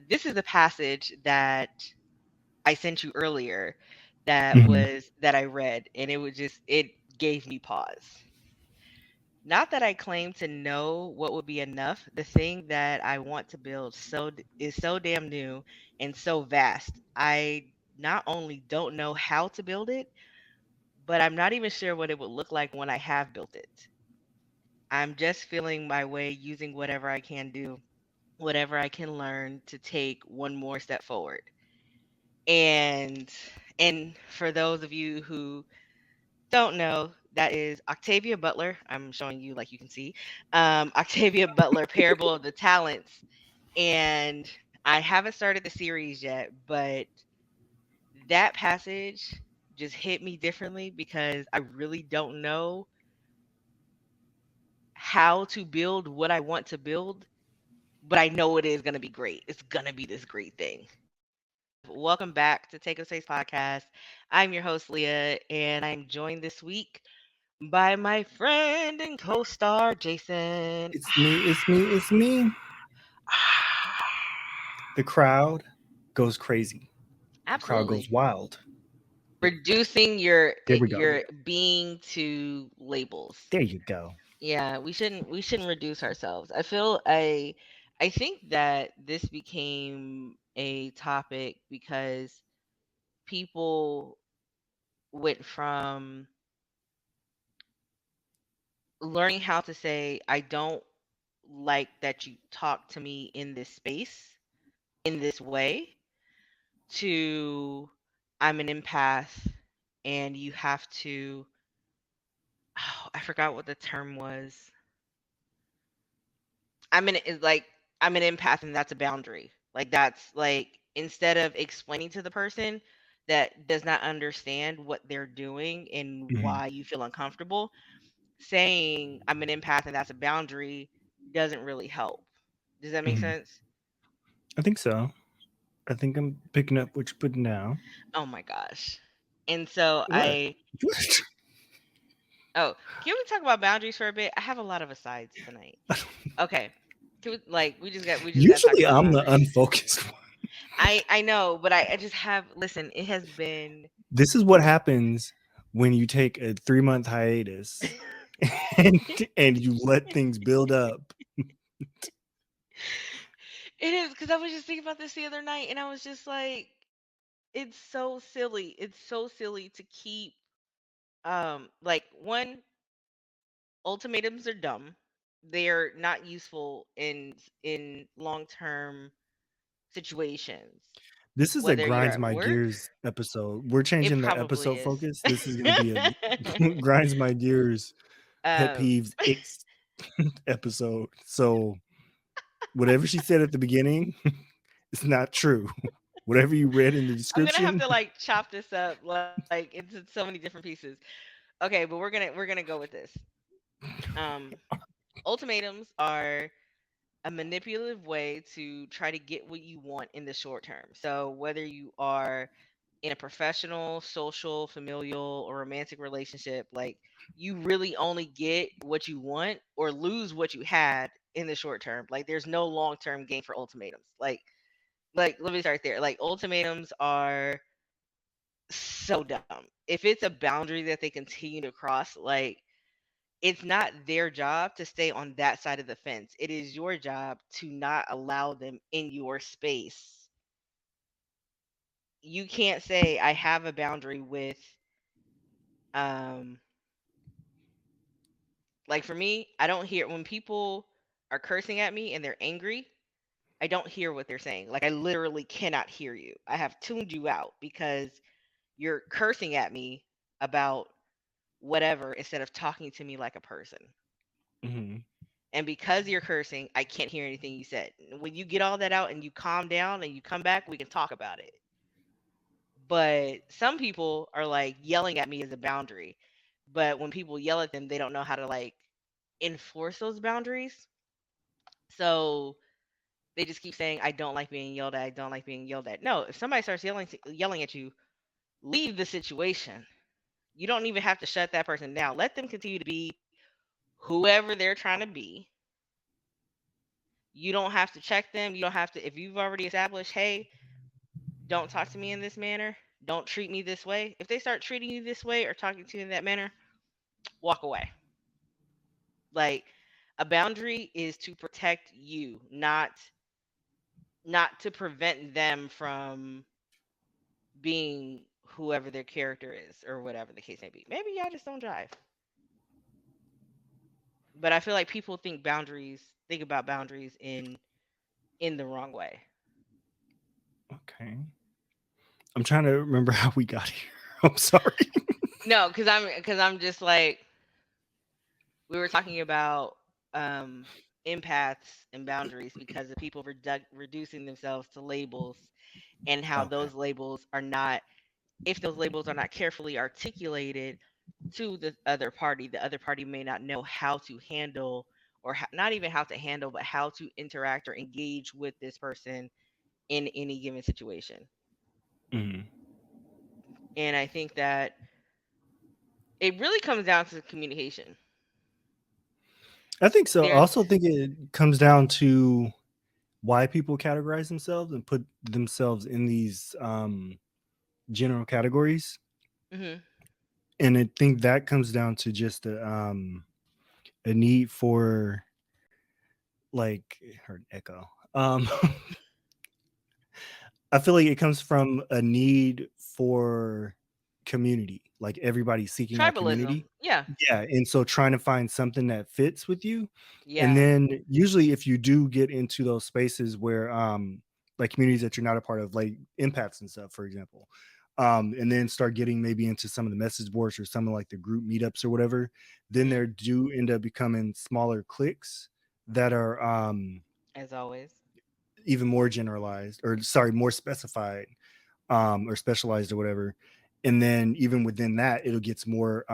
this is the passage that I sent you earlier Mhm. that I read, and it gave me pause. Not that I claim to know what would be enough. The thing that I want to build is so damn new and so vast. I not only don't know how to build it, but I'm not even sure what it would look like when I have built it. I'm just feeling my way using whatever I can do, whatever I can learn to take one more step forward. And for those of you who don't know, that is Octavia Butler. I'm showing you like you can see. Octavia Butler, Parable of the Talents. And I haven't started the series yet, but that passage just hit me differently because I really don't know how to build what I want to build, but I know it is going to be great. It's going to be this great thing. Welcome back to Take a Space Podcast. I'm your host, Leah, and I'm joined this week by my friend and co-star Jason. It's me. It's me. It's me. The crowd goes crazy. The crowd goes Absolutely. wild. Reducing There we go. your being to labels. There you go. Yeah, we shouldn't reduce ourselves. I think that this became a topic because people went from learning how to say I don't like that you talk to me in this space in this way to I'm an empath and you have to I forgot what the term was. It's like I'm an empath and that's a boundary. Like that's like instead of explaining to the person that does not understand what they're doing and Mhm. why you feel uncomfortable, saying I'm an empath and that's a boundary doesn't really help. Does that make Mhm. sense? I think so. I think I'm picking up what you're putting down. Oh my gosh. And so What? What? oh, can we talk about boundaries for a bit? I have a lot of asides tonight. Okay. We just got to talk Usually about I'm the boundaries. unfocused one. I know, but I just have listen, it has been This is what happens when you take a 3-month hiatus and and you let things build up. it is because I was just thinking about this the other night and I was just like, it's so silly. It's so silly to keep like one, ultimatums are dumb. They're not useful in long-term situations. This is a Whether you're grinds at my work, gears episode. We're it changing the probably episode is. focus. This is going to be a grinds my gears pet um peeves ics episode. So whatever she said at the beginning, it's not true. Whatever you read in the I'm gonna have description. to like chop this up like into so many different pieces. Okay, but we're gonna go with this. Um, ultimatums are a manipulative way to try to get what you want in the short term. So whether you are in a professional, social, familial, or romantic relationship, like you really only get what you want or lose what you had in the short term. Like there's no long term gain for ultimatums. Like let me start there. Like ultimatums are so dumb. If it's a boundary that they continue to cross, like it's not their job to stay on that side of the fence. It is your job to not allow them in your space. You can't say I have a boundary with um like for me, I don't hear when people are cursing at me and they're angry, I don't hear what they're saying. Like I literally cannot hear you. I have tuned you out because you're cursing at me about whatever instead of talking to me like a person. Mhm. And because you're cursing, I can't hear anything you said. When you get all that out and you calm down and you come back, we can talk about it. But some people are like yelling at me as a boundary. But when people yell at them, they don't know how to like enforce those boundaries. So they just keep saying, I don't like being yelled at. I don't like being yelled at. No, if somebody starts yelling at you, leave the situation. You don't even have to shut that person down. Let them continue to be whoever they're trying to be. You don't have to check them. You don't have to, if you've already established, hey, don't talk to me in this manner. Don't treat me this way. If they start treating you this way or talking to you in that manner, walk away. Like, a boundary is to protect you, not to prevent them from being whoever their character is or whatever the case may be. Maybe y'all just don't drive. But I feel like people think about boundaries in the wrong way. Okay. I'm trying to remember how we got here. I'm sorry. No, cuz I'm just like, we were talking about um empaths and boundaries because of people reducing themselves to labels, and how Okay. those labels are not, if those labels are not carefully articulated to the other party may not know how to handle, or not even how to handle, but how to interact or engage with this person in any given situation. Mhm. And I think that it really comes down to communication. I think so. I There's also think it comes down to why people categorize themselves and put themselves in these general categories. hmm And I think that comes down to just a need for, like, heard echo. I feel like it comes from a need for community, like everybody seeking out tribalism. community. Yeah. Yeah, and so trying to find something that fits with you. And Yeah. then usually if you do get into those spaces where like communities that you're not a part of, like empaths and stuff, for example, and then start getting maybe into some of the message boards or some of like the group meetups or whatever, then hmm there do end up becoming smaller cliques that are As always. even more generalized, or sorry, more specified, or specialized or whatever. And then even within that, it'll get more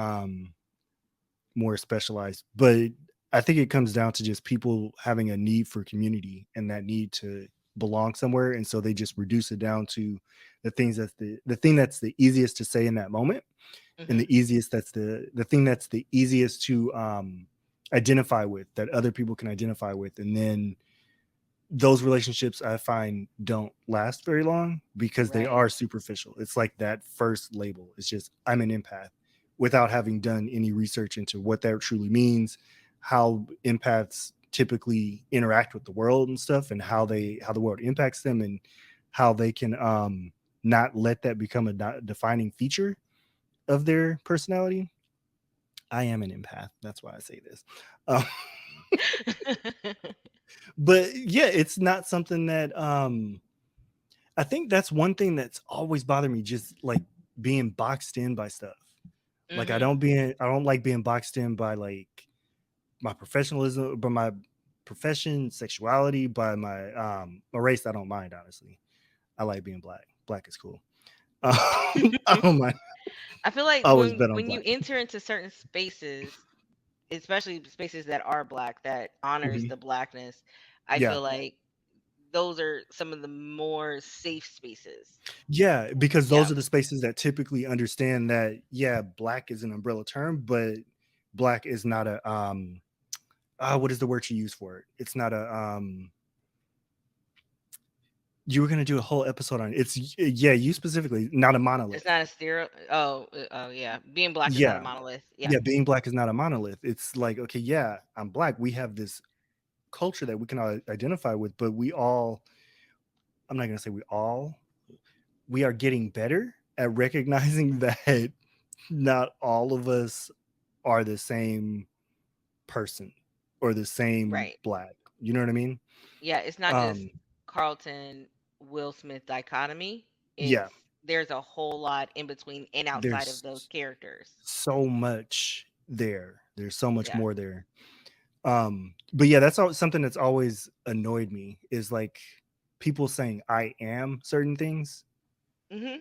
specialized. But I think it comes down to just people having a need for community and that need to belong somewhere. And so they just reduce it down to the thing that's the easiest to say in that moment, and hmm the thing that's the easiest to identify with, that other people can identify with. And then those relationships I find don't last very long because they Right. are superficial. It's like that first label. It's just I'm an empath without having done any research into what that truly means, how empaths typically interact with the world and stuff, and how the world impacts them, and how they can not let that become a defining feature of their personality. I am an empath. That's why I say this. Um, but yeah, it's not something that I think that's one thing that's always bothered me, just like being boxed in by stuff. Like hmm I don't like being boxed in by like my professionalism, by my profession, sexuality, by my race. I don't mind, honestly. I like being black. Black is cool. I don't mind. I feel like I always bet on when you black. enter into certain spaces, especially spaces that are black, that honors Mhm. the blackness, I Yeah. feel like those are some of the more safe spaces. Yeah, because Yeah. those are the spaces that typically understand that, yeah, black is an umbrella term, but black is not a what is the word you use for it? It's not a you were gonna do a whole episode on it. It's yeah, you specifically, not a It's monolith. not a stereo. Oh, yeah. Being black is not a Yeah. monolith. Yeah. Yeah, being black is not a monolith. It's like, okay, yeah, I'm black. We have this culture that we can all identify with, but I'm not gonna say we are getting better at recognizing that not all of us are the same person or the same Right. black. You know what I mean? Yeah. It's not just Um, Carlton Will Smith dichotomy. It's yeah, there's a whole lot in between and outside of those there's characters. so much there. There's so much Yeah. more there. But yeah, something that's always annoyed me is like people saying I am certain things, hmm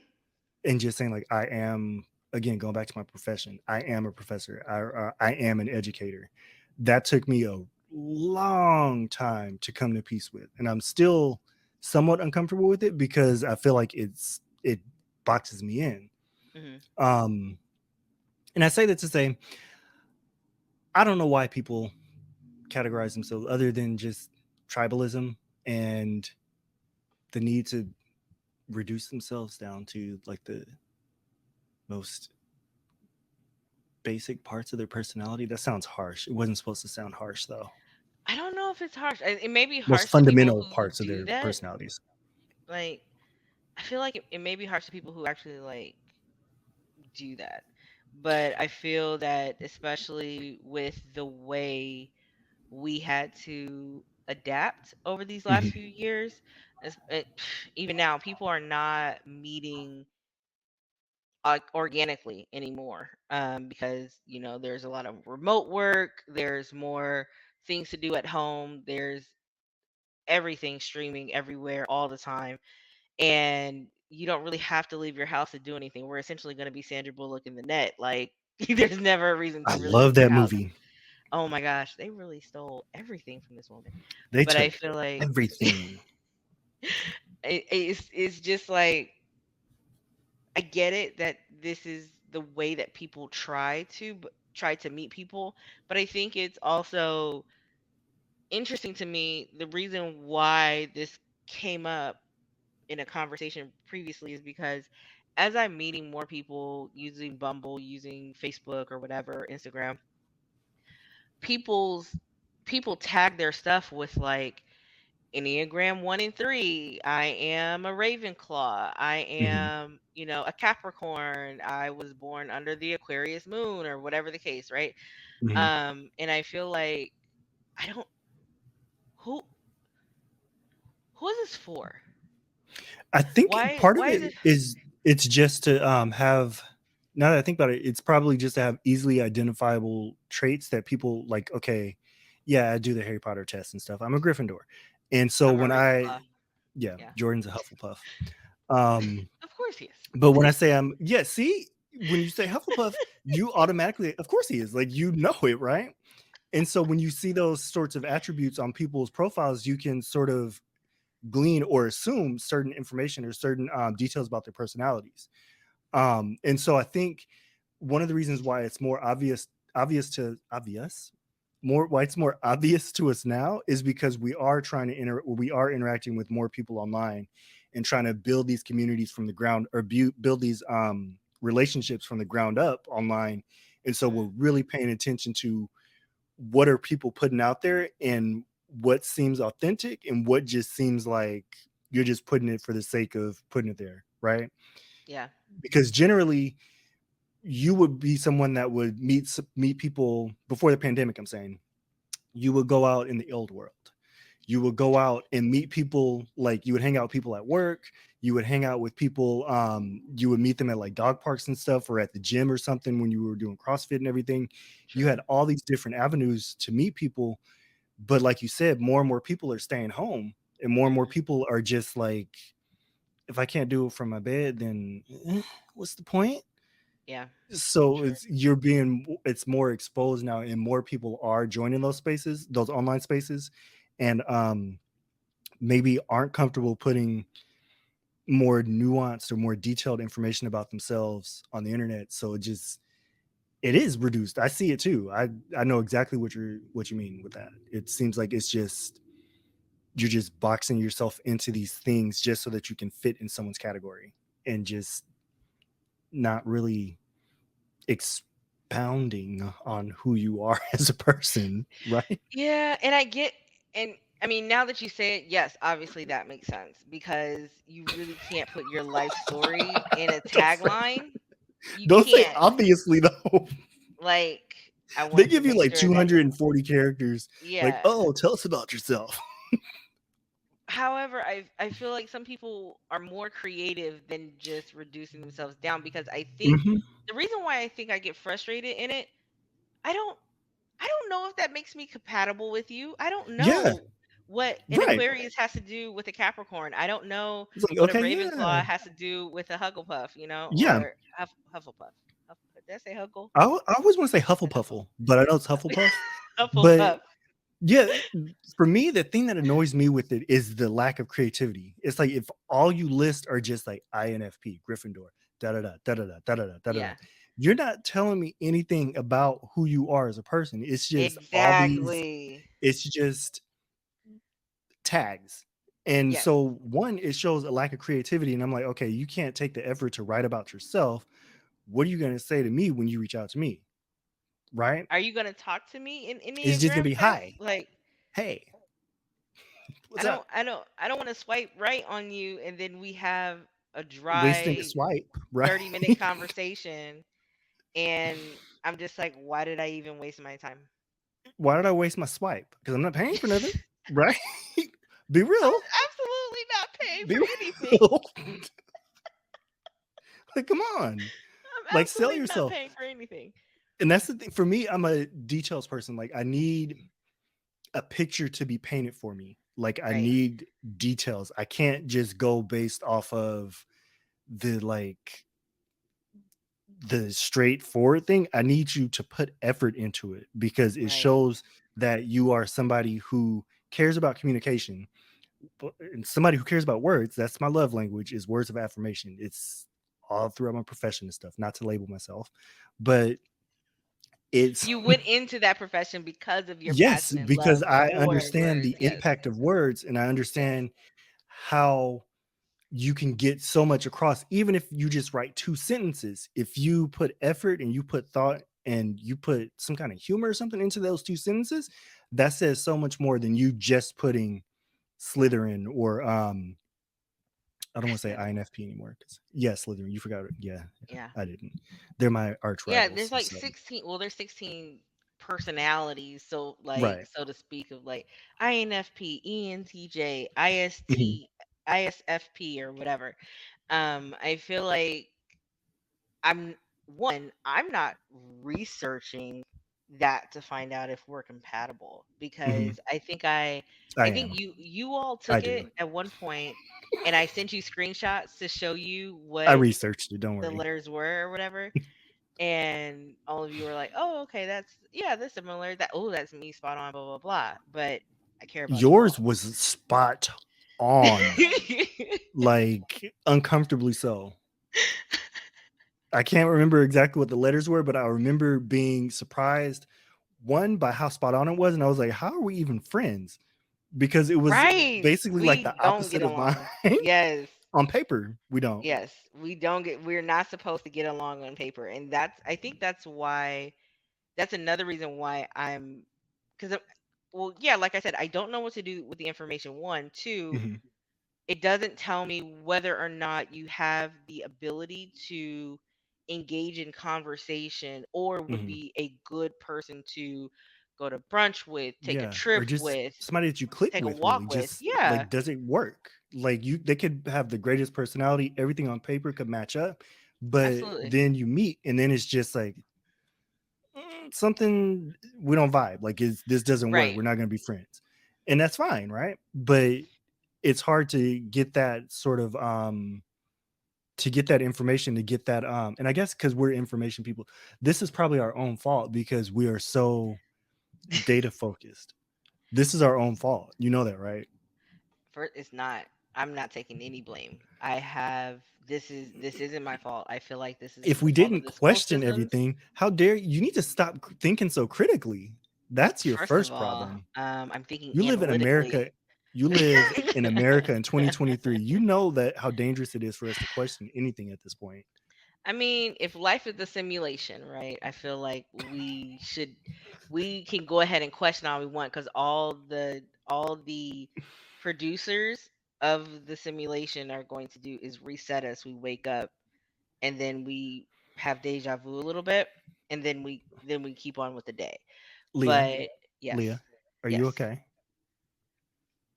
and just saying like I am, again, going back to my profession, I am a professor, I am an educator. That took me a long time to come to peace with, and I'm still somewhat uncomfortable with it because I feel like it boxes me in. hmm um and I say that to say I don't know why people categorize themselves other than just tribalism and the need to reduce themselves down to like the most basic parts of their personality. That sounds harsh. It wasn't supposed to sound harsh though. I don't know if it's harsh. It may be Most harsh to people fundamental who parts of do their that. personalities. Like, I feel like it may be harsh to people who actually like do that. But I feel that especially with the way we had to adapt over these last Mhm. few years, even now, people are not meeting organically anymore, because there's a lot of remote work, there's more things to do at home, there's everything streaming everywhere all the time, and you don't really have to leave your house to do anything. We're essentially going to be Sandra Bullock in the net. Like, there's never a reason I to really love leave your that house. movie. Oh my gosh, they really stole everything from this woman. They But I took feel like everything. it's just like, I get it that this is the way that people try to meet people, but I think it's also interesting to me. The reason why this came up in a conversation previously is because as I'm meeting more people using Bumble, using Facebook or whatever, Instagram, people's people tag their stuff with like Enneagram 1 and 3. I am a Ravenclaw. I Mhm. am, a Capricorn. I was born under the Aquarius moon or whatever the case, right? Mhm. And I feel like I don't who who is this for? I think Why part of why is it it is it's just to have. Now that I think about it, it's probably just to have easily identifiable traits that people like. Okay, yeah, I do the Harry Potter test and stuff. I'm a Gryffindor, and so I'm a when I, Ravenclaw. yeah, Yeah. Jordan's a Hufflepuff. Um, Of course he but when I is. say I'm, yeah, see, when you say Hufflepuff, you automatically, of course he is, like you know it, right? And so when you see those sorts of attributes on people's profiles, you can sort of glean or assume certain information or certain details about their personalities. And so I think one of the reasons why it's more obvious, more why it's more obvious to us now is because we are interacting with more people online and trying to build these communities from the ground or build these relationships from the ground up online. And so we're Mm, really paying attention to what are people putting out there and what seems authentic and what just seems like you're just putting it for the sake of putting it there, right? yeah. Because generally you would be someone that would meet people before the pandemic. I'm saying you would go out in the old world. You would go True. out and meet people, like you would hang out with people at work. You would hang out with people. You would meet them at like dog parks and stuff, or at the gym or something when you were doing CrossFit and everything. You True. had all these different avenues to meet people, but like you said, more and more people are staying home, and more Hmm. people are just like, if I can't do it from my bed, then what's the point? Yeah. So True. it's more exposed now, and more people are joining those spaces, those online spaces, and maybe aren't comfortable putting more nuanced or more detailed information about themselves on the internet. So it is reduced. I see it too. I know exactly what you mean with that. It seems like it's just you're just boxing yourself into these things just so that you can fit in someone's category and just not really expounding on who you are as a person, right? Yeah, and I get, and I mean, now that you say it, yes, obviously that makes sense because you really can't put your life story in a don't say, tagline. You don't say can't. obviously though. Like, I They want to give you make like sure that, 240 characters. Like, yeah. oh, tell us about yourself. However, I feel like some people are more creative than just reducing themselves down because I think Hmm. the reason why I think I get frustrated in it, I don't I don't know if that makes me compatible with you. I don't Yeah, know what an right. Aquarius has to do with a Capricorn. I don't know It's like, what a okay, yeah, Ravenclaw has to do with a Hugglepuff, yeah. or Hufflepuff. Did I say Huggle? I always want to say I said Huffle. Hufflepuffle, but I know it's Hufflepuff. But Hufflepuff. yeah, for me, the thing that annoys me with it is the lack of creativity. It's like if all you list are just like INFP, Gryffindor, da da da da da da da da da da da. Yeah, You're not telling me anything about who you are as a person. It's just all these. exactly. It's just tags. And Yes. so one, it shows a lack of creativity. And I'm like, okay, you can't take the effort to write about yourself. What are you going to say to me when you reach out to me? Right? Are you gonna talk to me in It's just going Enneagram to be sense? hi. Like, Hey, I what's don't, up? I don't, I don't want to swipe right on you, and then we have a Wasting a dry swipe, right? 30-minute conversation, and I'm just like, why did I even waste my time? Why did I waste my swipe? Because I'm not paying for nothing, right? Be real. I'm absolutely not paying Be for anything. real. Like, come on. I'm Like, sell absolutely not yourself. paying for anything. And that's the thing. For me, I'm a details person. Like, I need a picture to be painted for me. Like, I Right. need details. I can't just go based off of the like the straightforward thing. I need you to put effort into it because it Right. shows that you are somebody who cares about communication. And somebody who cares about words. That's my love language, is words of affirmation. It's all throughout my profession and stuff, not to label myself, but it's You went into that profession because of your yes, passion and because love I for understand words. the Yes. impact of words and I Yes. understand how you can get so much across, even if you just write two sentences. If you put effort and you put thought and you put some kind of humor or something into those two sentences, that says so much more than you just putting Slytherin or I don't want to say Slytherin. INFP anymore. Yeah, Slytherin. You forgot it. Yeah, Yeah. I didn't. They're my arch Yeah, rivals. there's like So 16, well, there's 16 personalities, so like right. so to speak, of like INFP, ENTJ, Mhm. IST, ISFP or whatever. I feel like I'm I'm not researching that to find out if we're compatible, Mhm. because I I think am. you all I took do. it at one point, and I sent you screenshots to show you I what researched it. Don't the worry. letters were or whatever. And all of you were like, "Oh, okay, that's yeah, that's similar. That oh, that's me, spot on, blah blah blah." But I care about you Yours all. was spot on, like uncomfortably so. I can't remember exactly what the letters were, but I remember being surprised, one, by how spot on it was, and I was like, "How are we even friends?" Because it was Right. basically like We the don't get opposite of mine. along. Yes. On paper, we don't. Yes. We don't get we're not supposed to get along on paper. And that's I think that's why that's another reason why I'm because well, yeah, like I said, I don't know what to do with the information. One, two, Mhm, it doesn't tell me whether or not you have the ability to engage in conversation or would mhm. be a good person to go to brunch with, take a Yeah, or trip just with, somebody that you click take a with really, walk with. just Yeah, like, does it work? Like, they could have the greatest personality, everything on paper could match up, but absolutely. then you meet and then it's just like something, we don't vibe. Like, this doesn't work. Right. We're not going to be friends. And that's fine, right? But it's hard to get that sort of to get that information, to get that and I guess cuz we're information people, this is probably our own fault because we are so data focused. This is our own fault. You know that, right? First, it's not. I'm not taking any blame. I have this isn't my fault. I feel like this is If the we fault of didn't the school question systems. everything, how dare you? You need to stop thinking so critically. That's your First of first all, problem. I'm thinking You live in analytically. America. You live in America in 2023. You know that how dangerous it is for us to question anything at this point. I mean, if life is a simulation, right? I feel like we can go ahead and question all we want because all the producers of the simulation are going to do is reset us. We wake up and then we have deja vu a little bit, and then we keep on with the day. Leah, But yes, Leah, are you yes. okay?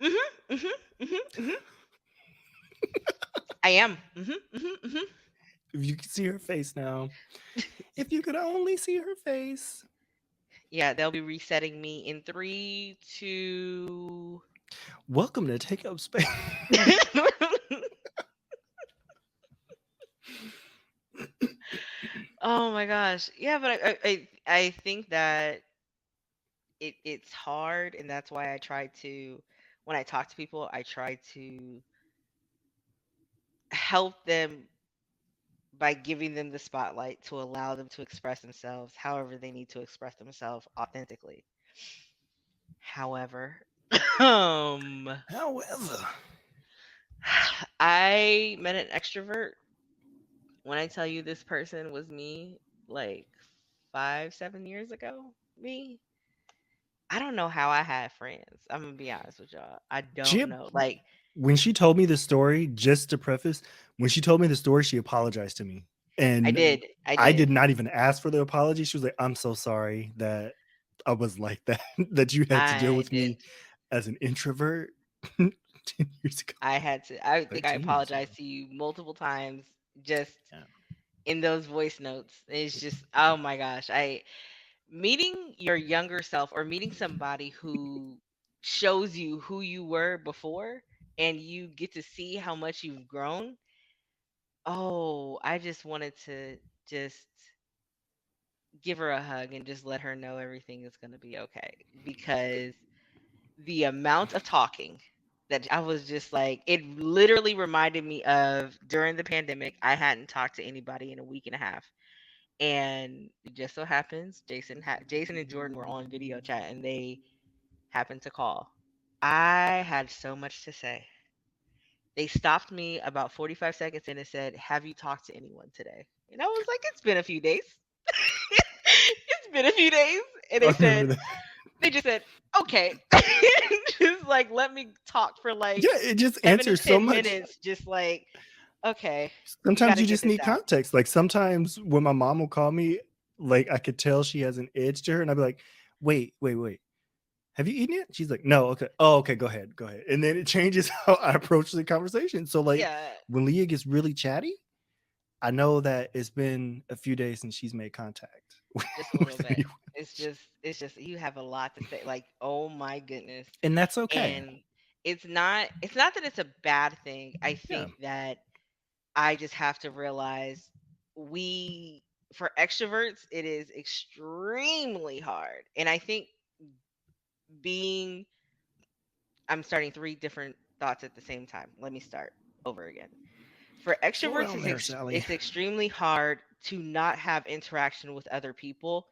Mhm. Mhm. Mhm. Mhm. I am. Mhm. Mhm. Mhm. If you could see her face now, if you could only see her face. Yeah, they'll be resetting me in 3, 2. Welcome to Take Up Space. Oh my gosh. Yeah, but I think that it's hard, and that's why I try to when I talk to people, I try to help them by giving them the spotlight to allow them to express themselves however they need to express themselves authentically. However, Um, However, I met an extrovert. When I tell you this person was me, like 5, 7 years ago, me, I don't know how I had friends. I'm gonna be honest with y'all. I don't she know. Like when she told me the story, just to preface, when she told me the story, she apologized to me. I And did, I I did did. not even ask for the apology. She was like, I'm so sorry that I was like that, that you had to deal I with did. me as an introvert 10 years ago, I had to. I think I 13 years ago. apologized to you multiple times, just Yeah. in those voice notes. It's just, oh my gosh. I meeting your younger self or meeting somebody who shows you who you were before and you get to see how much you've grown. Oh, I just wanted to just give her a hug and just let her know everything is going to be okay, because the amount of talking that I was just like, it literally reminded me of during the pandemic. I hadn't talked to anybody in a week and a half. And it just so happens Jason and Jordan were on video chat and they happened to call. I had so much to say. They stopped me about 45 seconds in and said, "Have you talked to anyone today?" And I was like, "It's been a few days." It's been a few days. And I they remember said, that. they just said, "Okay." Just like let me talk for like Yeah, it just 7 to answers so 10 much. minutes, just like, "Okay, we got Sometimes to you get just this need out." context. Like sometimes when my mom will call me, like I could tell she has an edge to her, and I'd be like, wait. Have you eaten yet? She's like, no, okay. Oh, okay, go ahead, go ahead. And then it changes how I approach the conversation. So like Yeah, when Leah gets really chatty, I know that it's been a few days since she's made contact just a little with bit. anyone. It's just you have a lot to say. Like, oh my goodness. And that's okay. And it's not that it's a bad thing. I Yeah. think that I just have to realize we for extroverts it is extremely hard. And I think being I'm starting three different thoughts at the same time. Let me start over again. For Slow extroverts down there, Sally. it's extremely hard to not have interaction with other people,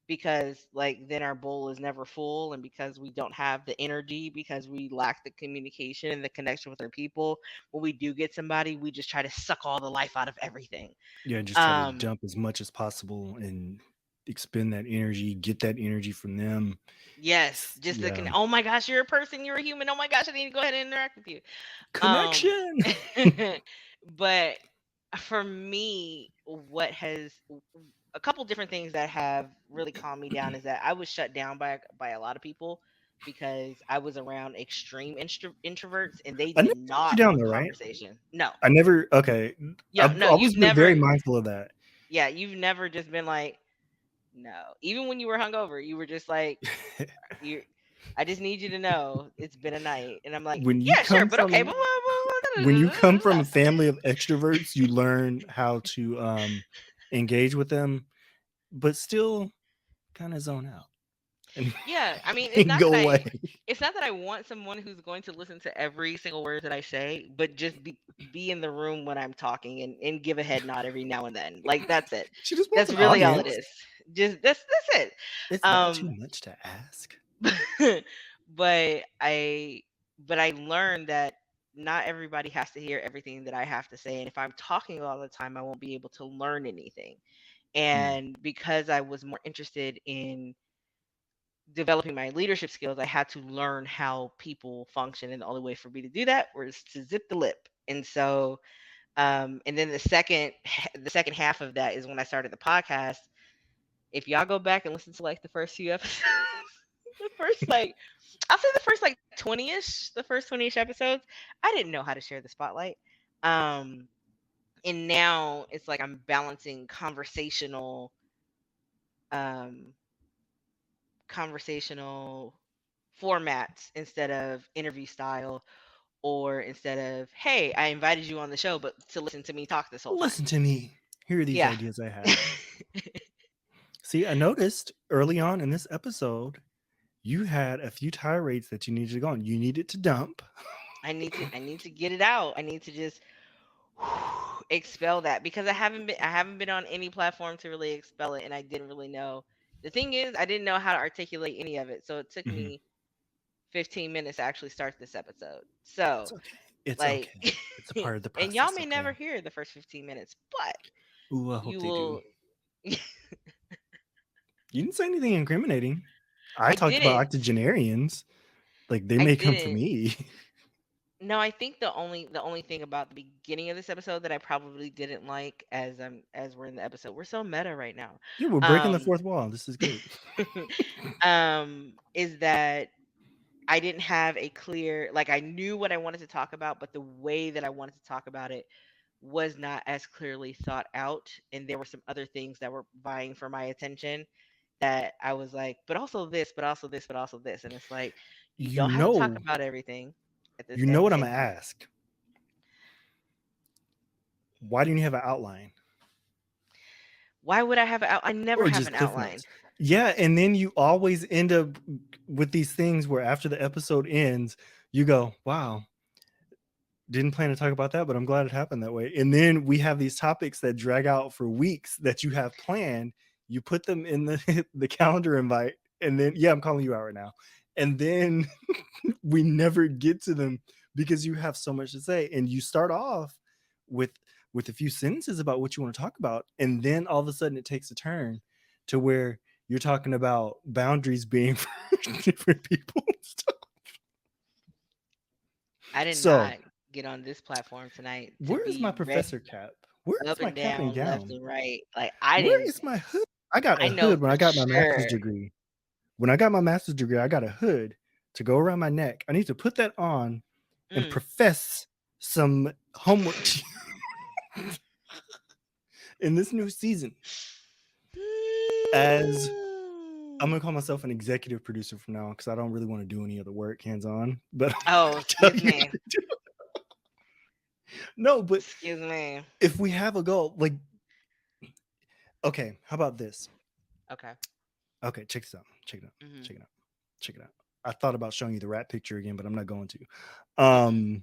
because like then our bowl is never full, and because we don't have the energy, because we lack the communication and the connection with our people. When we do get somebody, we just try to suck all the life out of everything. Yeah, just try to um dump as much as possible and expend that energy, get that energy from them. yes, just the Yeah. oh my gosh, you're a person, you're a human, oh my gosh, I need to go ahead and interact with you. um Connection. but for me, what has a couple different things that have really calmed me down is that I was shut down by a lot of people because I was around extreme introverts and they I never did shut you not down want though, right? conversation. No, I never. Okay, yeah, I've no, always you've been very never, mindful of that. yeah, you've never just been like, no. Even when you were hungover, you were just like, you. I just need you to know it's been a night, and I'm like, when you yeah, sure, come but okay, from when you come from blah. a family of extroverts, you learn how to engage with them, but still kind of zone out and, Yeah, I mean, and go away. it's not that I want someone who's going to listen to every single word that I say, but just be in the room when I'm talking and give a head nod every now and then. Like that's it. She just wants That's an really all it audience. is. Just that's it. Is that too Um much to ask? but I learned that not everybody has to hear everything that I have to say, and if I'm talking all the time, I won't be able to learn anything. Hmm. And because I was more interested in developing my leadership skills, I had to learn how people function, and the only way for me to do that was to zip the lip. And so, and then the second half of that is when I started the podcast. If y'all go back and listen to like the first few episodes, the first like I'll say the first like 20ish, the first 20ish episodes, I didn't know how to share the spotlight. Um, and now it's like I'm balancing um, conversational formats instead of interview style, or instead of, hey, I invited you on the show, but to listen to me talk this whole time. Listen to me. Here are these Yeah. ideas I have. See, I noticed early on in this episode, you had a few tirades that you needed to go on. You needed to dump. I need to get it out. I need to just expel that, because I haven't been on any platform to really expel it, and I didn't really know. The thing is, I didn't know how to articulate any of it. So it took Mhm. me 15 minutes to actually start this episode. It's So, okay. It's like, okay. It's a part of the and y'all process. may never Okay. hear the first 15 minutes, but Ooh, I hope you they do. will. You didn't say anything incriminating. I I talked about didn't. octogenarians. Like they I may come for didn't. me. No, I think the only thing about the beginning of this episode that I probably didn't like as we're in the episode. We're so meta right now. Yeah, we're breaking the Um fourth wall. This is good. is that I didn't have a clear, like, I knew what I wanted to talk about, but the way that I wanted to talk about it was not as clearly thought out, and there were some other things that were vying for my attention that I was like, but also this, but also this, but also this, and it's like you You don't have to talk know, about everything at you at know the what I'm same gonna time. ask. Why didn't you have an outline Why would I have I never or have just an cliff outline. notes? Yeah, and then you always end up with these things where after the episode ends, you go, "Wow, didn't plan to talk about that, but I'm glad it happened that way." And then we have these topics that drag out for weeks that you have planned. You put them in the the calendar invite, and then yeah, I'm calling you out right now. And then we never get to them because you have so much to say, and you start off with a few sentences about what you want to talk about, and then all of a sudden it takes a turn to where you're talking about boundaries being for different people. I did So not get on this platform tonight to where is my be read professor cap? Where up is my and cap and down, left gown? and right. Like, I Where didn't. is my hood? I got a I know hood when for I got my master's sure. degree. When I got my master's degree, I got a hood to go around my neck. I need to put that on and Mm. profess some homework to you in this new season. As I'm gonna call myself an executive producer from now because I don't really want to do any other work hands on. But I'm Oh, gonna tell excuse you, me. no. But Excuse me. if we have a goal, like, okay, how about this? Okay. Okay, check this out. Check it out. Mhm. Check it out. Check it out. I thought about showing you the rat picture again, but I'm not going to. Mm-mm.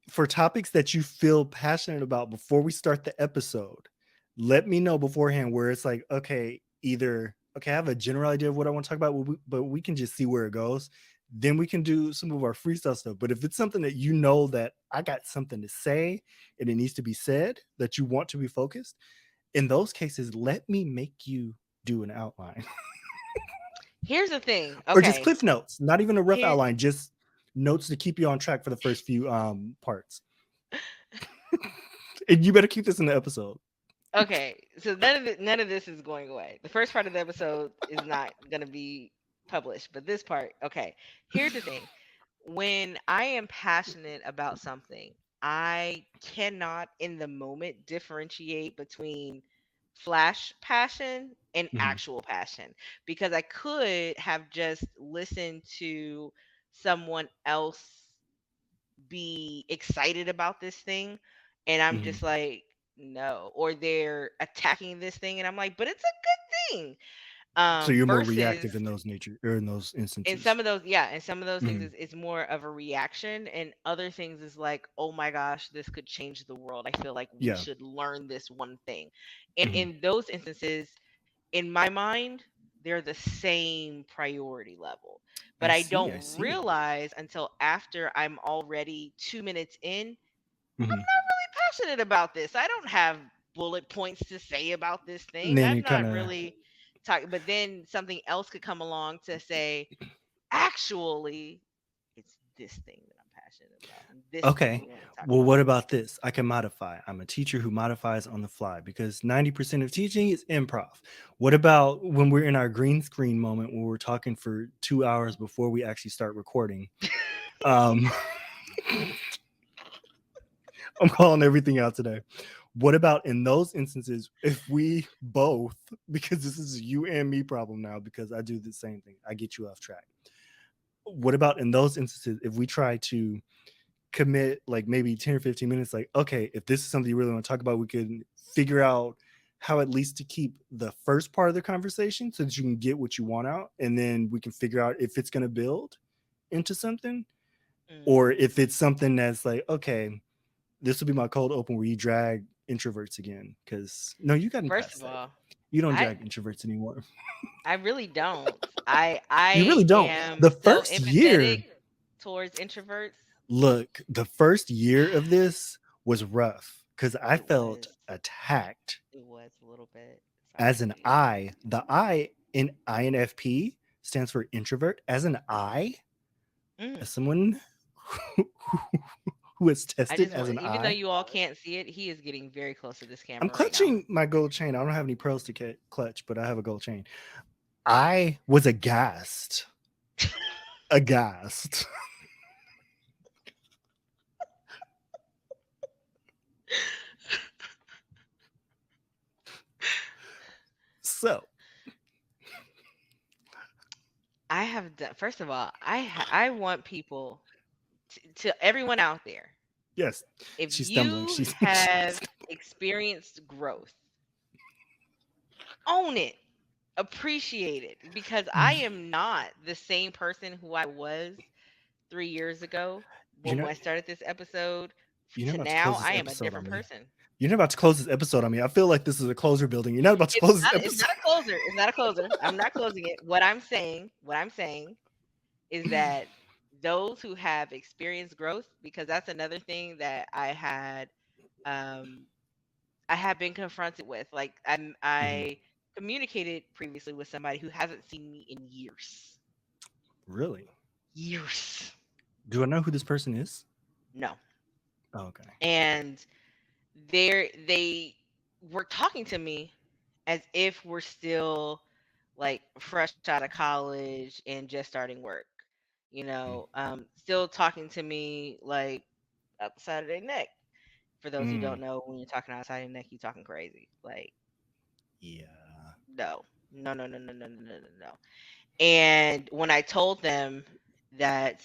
For topics that you feel passionate about before we start the episode, let me know beforehand where it's like, okay, either, okay, I have a general idea of what I want to talk about, but we can just see where it goes. Then we can do some of our freestyle stuff. But if it's something that you know that I got something to say and it needs to be said, that you want to be focused, in those cases, let me make you do an outline. Here's the thing. Or just Okay. cliff notes, not even a rough Here. outline, just notes to keep you on track for the first few parts. And you better keep this in the episode. Okay. So none of this is going away. The first part of the episode is not gonna be published, but this part, okay. Here's the thing. When I am passionate about something, I cannot in the moment differentiate between flash passion and Mhm, actual passion, because I could have just listened to someone else be excited about this thing, and I'm mhm. just like, no, or they're attacking this thing and I'm like, but it's a good thing. So you're more Versus reactive in those nature or in those in instances. some of those, yeah, in some of those things Mhm. is more of a reaction, and other things is like, oh my gosh, this could change the world. I feel like we Yeah. should learn this one thing. And Mhm. in those instances, in my mind, they're the same priority level. But I I see. don't I see. realize until after I'm already 2 minutes in, Mhm. passionate about this. I don't have bullet points to say about this And thing. then I'm it kind not of really talking, but then something else could come along to say, actually, it's this thing that I'm passionate about, and this is what okay. we want to talk Well, about. what about this? I can modify. I'm a teacher who modifies on the fly because 90% of teaching is improv. What about when we're in our green screen moment when we're talking for 2 hours before we actually start recording? Um, I'm calling everything out today. What about in those instances if we both, because this is a you and me problem now, because I do the same thing, I get you off track. What about in those instances if we try to commit like maybe 10 or 15 minutes, like, okay, if this is something you really want to talk about, we can figure out how at least to keep the first part of the conversation so that you can get what you want out, and then we can figure out if it's going to build into something Mm. or if it's something that's like, okay, this will be my cold open where you drag introverts again because no, you got First past of that. all, You don't I drag introverts anymore. I really don't. You really I don't. am The so first empathetic year, towards introverts. look, the first year of this was rough because I It felt was. attacked It was a little bit. as an Sorry. I. The I in INFP stands for introvert. As an I, Mm. as someone who, who is I tested just as want, an even though I, you all can't see it, he is getting very close to this I'm camera right now. clutching my gold chain. I don't have any pearls to clutch, but I have a gold chain. I was aghast. Aghast. So, I have done. First of all, I want people to everyone out there. yes, If she's stumbling. you She's have experienced growth, own it, appreciate it, because I am not the same person who I was 3 years ago you're when not I started this episode you're not to about to now. close this I am a episode on different me. person. You're not about to close this episode on me. I feel like this is a closer building. You're not about to It's close this not. It's episode. not a closer. It's not a closer. I'm not closing it. What I'm saying is that those who have experienced growth, because that's another thing that um I have been confronted with. Like Mhm. I communicated previously with somebody who hasn't seen me in years. Really? Years. Do I know who this person is? No. Oh, okay. And they were talking to me as if we're still like fresh out of college and just starting work. Still talking to me like upside of their neck. For those who Mm, don't know, when you're talking outside your neck, you talking crazy. Like, yeah. no, no, no, no, no, no, no, no, no, no. And when I told them that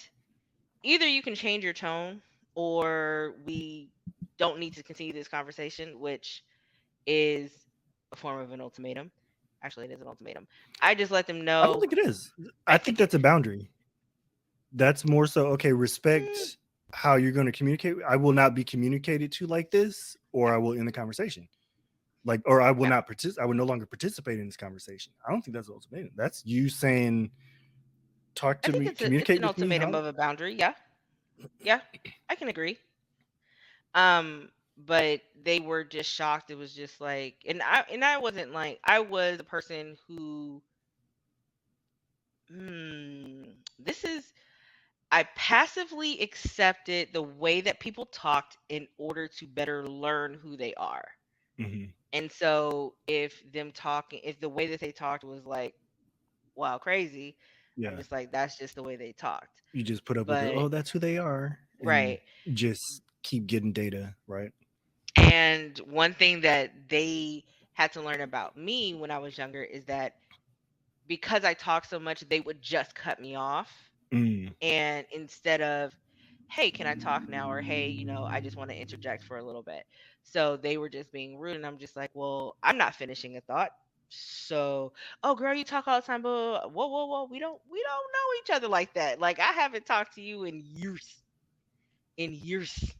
either you can change your tone or we don't need to continue this conversation, which is a form of an ultimatum. Actually, it is an ultimatum. I just let them I don't know. think it is. I I think think it that's a is. boundary. That's more so okay, Mm, respect how you're going to communicate. I will not be communicated to like this, or I will end the conversation. Like, or I will yeah, not participate. I will no longer participate in this conversation. I don't think that's an ultimatum. That's you saying, talk I to think me, it's communicate an with me. ultimatum How? of a boundary. Yeah, yeah, I can agree. But they were just shocked. It was just like, and I wasn't like, I was a person who, this is, I passively accepted the way that people talked in order to better learn who they are. Mm-hmm. And so if the way that they talked was like, wow, crazy, I'm Yeah. just like, that's just the way they talked. You just put up with the, But oh, that's who they are, and right. just keep getting data, right? And one thing that they had to learn about me when I was younger is that because I talked so much, they would just cut me off. Mm. And instead of, hey, can I talk now? Or hey, I just want to interject for a little bit. So they were just being rude. And I'm just like, well, I'm not finishing a thought. So, oh girl, you talk all the time, but whoa, whoa, whoa, we don't know each other like that. Like I haven't talked to you in years. In years.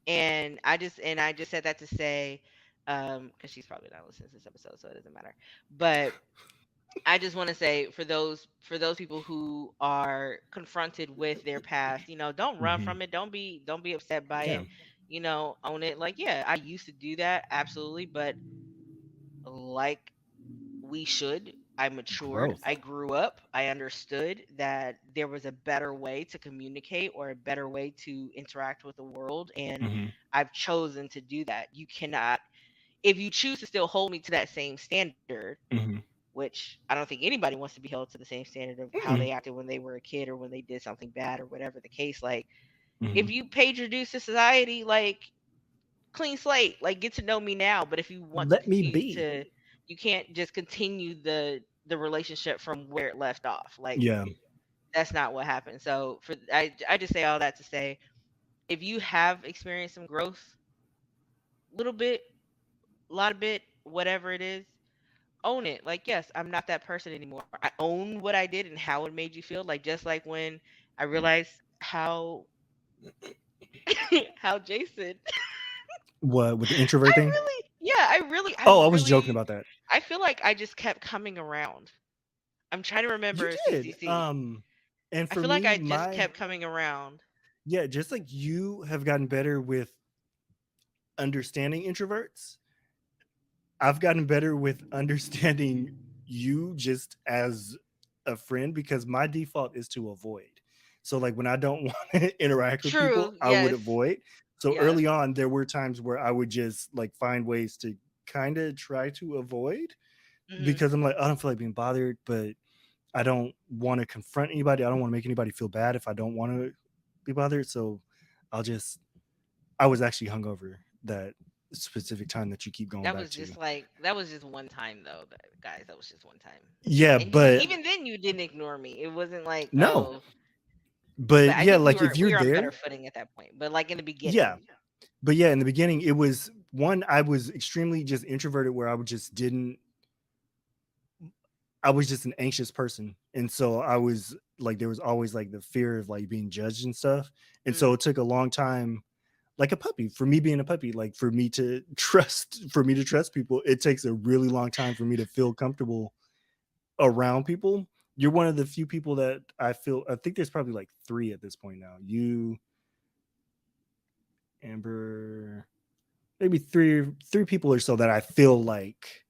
And I just said that to say, because she's probably not listening to this episode, so it doesn't matter. But I just want to say for those people who are confronted with their past, don't run Mm-hmm. from it. Don't be upset by Yeah. it. Own it. Like, yeah, I used to do that, absolutely, but like we should. I matured. Growth. I grew up. I understood that there was a better way to communicate or a better way to interact with the world, and Mm-hmm. I've chosen to do that. You cannot, if you choose to still hold me to that same standard, Mm-hmm. which I don't think anybody wants to be held to the same standard of how they Mm-mm. acted when they were a kid or when they did something bad or whatever the case. Like, Mm-hmm. if you paid your dues to society, like clean slate, like get to know me now. But if you want to Let me continue be. to, you can't just continue the relationship from where it left off. Like Yeah. that's not what happened. So I just say all that to say, if you have experienced some growth, little bit, a lot of bit, whatever it is, own it. Like, yes, I'm not that person anymore. I own what I did and how it made you feel. Like, just like when I realized how how Jason, What with the I introvert thing? really, yeah, I Oh, I was joking really, about that. I feel like I just kept coming around. I'm trying to You remember did. CCC. And I for feel like me, I just my kept coming around. yeah, just like you have gotten better with understanding introverts, I've gotten better with understanding you just as a friend because my default is to avoid. So like when I don't want to interact with people, True. I would Yes. avoid. So Yes. early on there were times where I would just like find ways to kind of try to avoid Hmm. because I'm like I don't feel like being bothered, but I don't want to confront anybody. I don't want to make anybody feel bad if I don't want to be bothered. So I'll just I was actually hungover that specific time that you keep going back to. That was just one time though, guys. That was just one time. Yeah, And you but even then you didn't ignore me. It wasn't like, no. oh, but But I yeah, think like if we you're were on better there, footing at that point. But like in the beginning. yeah. But yeah, in the beginning, it was one, I was extremely just introverted where I would just didn't, I was just an anxious person. And so I was like, there was always like the fear of like being judged and stuff. And Mm, so it took a long time, like a puppy, for me being a puppy, like for me to trust people, it takes a really long time for me to feel comfortable around people. You're one of the few people that I think there's probably like three at this point now. You, Amber, maybe three people or so that I feel like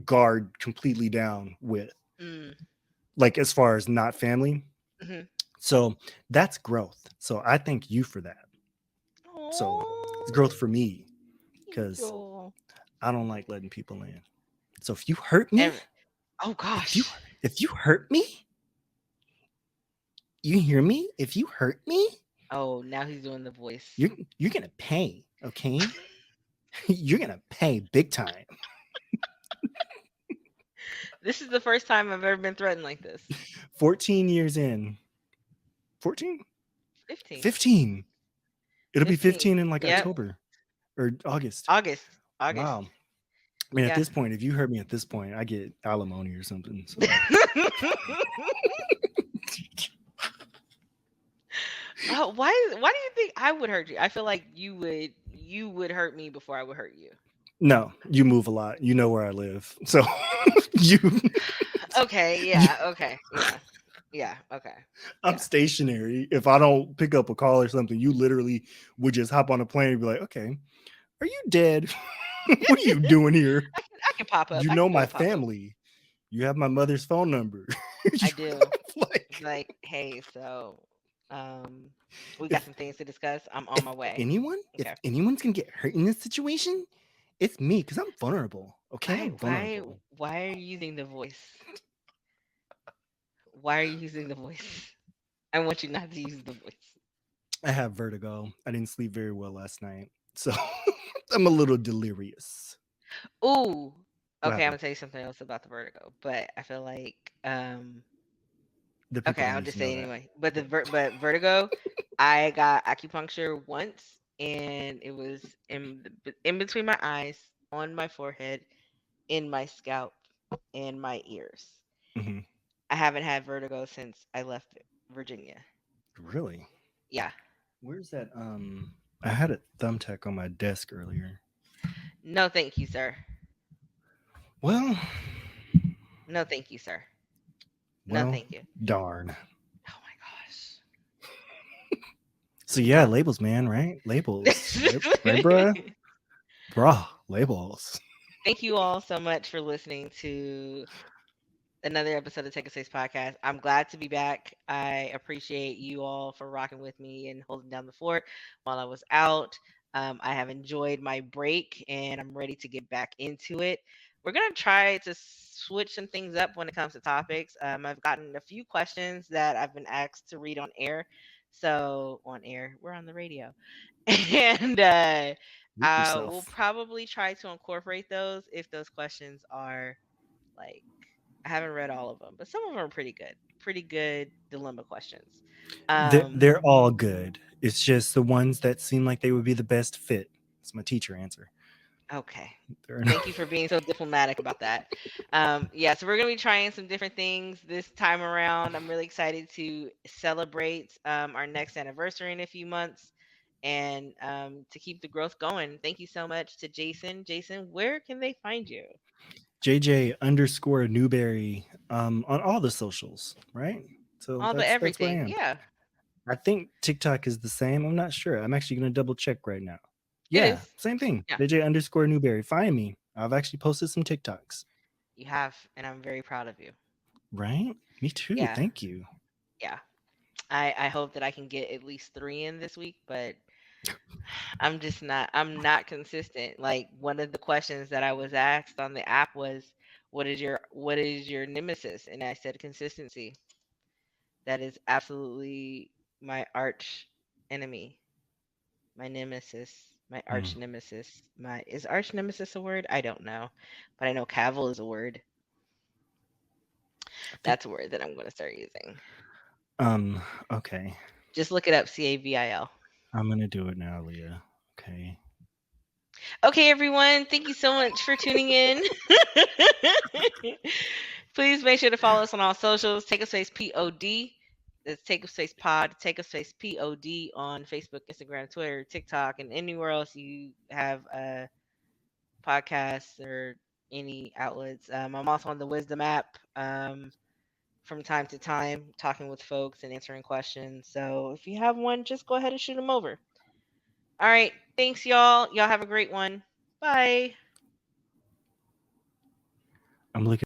guard completely down with, mm, like as far as not family. hmm. So that's growth. So I thank you for that. So it's Oh, growth for me because Angel. I don't like letting people in. So if you hurt me, Ever. Oh if you gosh. if you hurt me, you hear me? If you hurt me, Oh, now he's doing the voice. you're you're gonna pay, okay? You're gonna pay big time. This is the first time I've ever been threatened like this. 14 years in. 14? 15. 15. It'll be 15. 15 in like Yep. October or August. August. August. Wow. I mean, at Yeah. this point, if you hurt me at this point, I get alimony or something. So Oh, why do you think I would hurt you? I feel like you would hurt me before I would hurt you. no, you move a lot. You know where I live. So you, Okay, you yeah, okay. Yeah. Yeah, okay. I'm Yeah. stationary. If I don't pick up a call or something, you literally would just hop on a plane and be like, okay, are you dead? What are you doing here? I can pop up. You I know can go my and pop up. family. You have my mother's phone number. I You do. It's like like, hey, so we got if some things to discuss. I'm on my way. if Okay. anyone's gonna get hurt in this situation, it's me because I'm vulnerable. Okay, Why I'm why vulnerable. why are you using the voice? Why are you using the voice? I want you not to use the voice. I have vertigo. I didn't sleep very well last night, so I'm a little delirious. Ooh. What Okay, I'm happened? gonna tell you something else about the vertigo, but I feel like The okay, people don't I'll need just to say know it that. anyway. But vertigo, I got acupuncture once, and it was in between my eyes, on my forehead, in my scalp, and my ears. Hmm. I haven't had vertigo since I left Virginia. Really? Yeah. Where's that? I had a thumbtack on my desk earlier. No, thank you, sir. Well, No, thank you, sir. No, well, thank you. darn. Oh my gosh. So yeah, No. labels, man. Right? Labels, right, bruh? Bruh, labels. Thank you all so much for listening to another episode of Take a Six podcast. I'm glad to be back. I appreciate you all for rocking with me and holding down the fort while I was out. I have enjoyed my break and I'm ready to get back into it. We're going to try to switch some things up when it comes to topics. I've gotten a few questions that I've been asked to read on air. So, on air, we're on the radio. And Whoop we'll yourself. probably try to incorporate those if those questions are like I haven't read all of them, but some of them are pretty good. Pretty good dilemma questions. They're all good. It's just the ones that seem like they would be the best fit. It's my teacher answer. Okay. They're Thank you for being so diplomatic about that. Yeah, so we're gonna be trying some different things this time around. I'm really excited to celebrate our next anniversary in a few months, and to keep the growth going. Thank you so much to Jason. Jason, where can they find you? JJ underscore Newberry on all the socials, right? So All the that's where I everything. am. Yeah, I think TikTok is the same. I'm not sure. I'm actually gonna double check right now. it Yeah, is. same thing. Yeah, JJ underscore Newberry. Find me. I've actually posted some TikToks. you have, and I'm very proud of you. Right? Me too. Yeah, Thank you. yeah. I hope that I can get at least 3 in this week, but I'm not consistent. Like one of the questions that I was asked on the app was, what is your nemesis? And I said consistency. That is absolutely my arch enemy, my nemesis, my arch Mm, nemesis. My is arch nemesis a word? I don't know, but I know cavil is a word. I think That's a word that I'm going to start using. um okay. Just look it up, Cavil. I'm gonna do it now, Leah. Okay. Okay, everyone, thank you so much for tuning in. Please make sure to follow us on all socials. Take a space pod. That's take a space pod. Take a space pod on Facebook, Instagram, Twitter, TikTok, and anywhere else you have podcasts or any outlets. I'm also on the Wisdom app from time to time, talking with folks and answering questions. So if you have one, just go ahead and shoot them over. All right. Thanks, y'all. Y'all have a great one. Bye. I'm looking